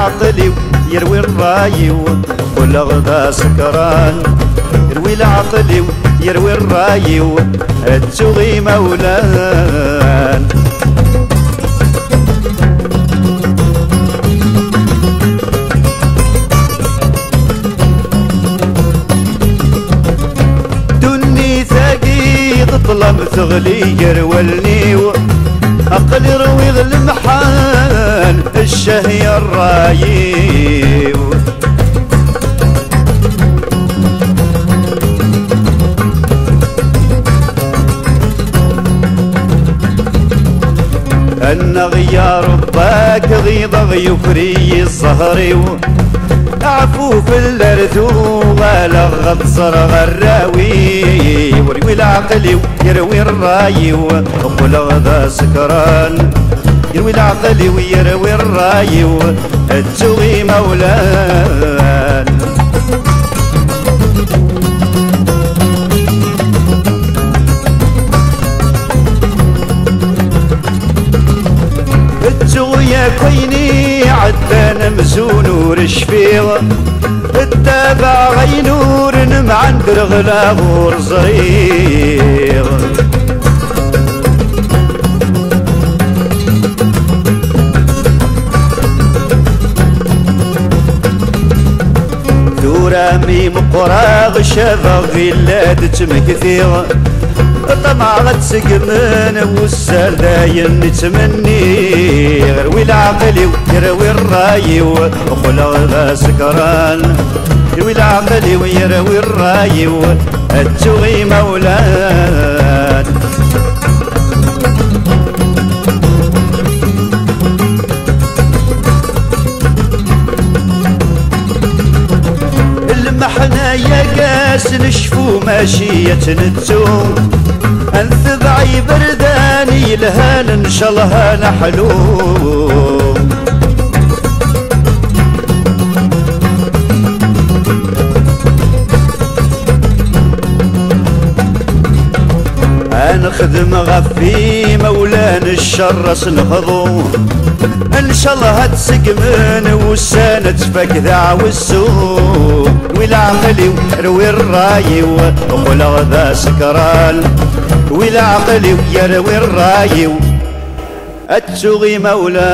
العقل يروي الراي وكل غدا سكران، يروي العقل يروي الراي التغي مولان. دني ثقيل ظلم تغلي يرولني عقل يروي المحان الشهي الراي. أن غيار باك غيض يفري الصهري عفو في الأرثوغ لغض صرغ الراوي، وروي العقل يروي الراي وقل غدا سكران، يروي العقل ويروي الراي التغي مولان. التغي كويني عدنا مزون ورشفيغ التابع غينور نمعن درغلا غور صغير. ثورامي مقراغ شافغ غلاد تمكثيغ طمع غتسقمن والسال داين نتمني، يروي العقل ويروي الراي وقل غدا سكران، يروي العقل ويروي الراي التغي مولان. المحنا يا قاس نشفو ماشية نتوم انثبعي برداني لهان ان شاء الله نحلوم. نخدم غفي مولان الشرس نخضو ان شاء الله تسقمن والسنة تفك ذا والسوق، والعقل يروي الراي وقل غدا سكران، والعقل يروي الراي التغي مولان.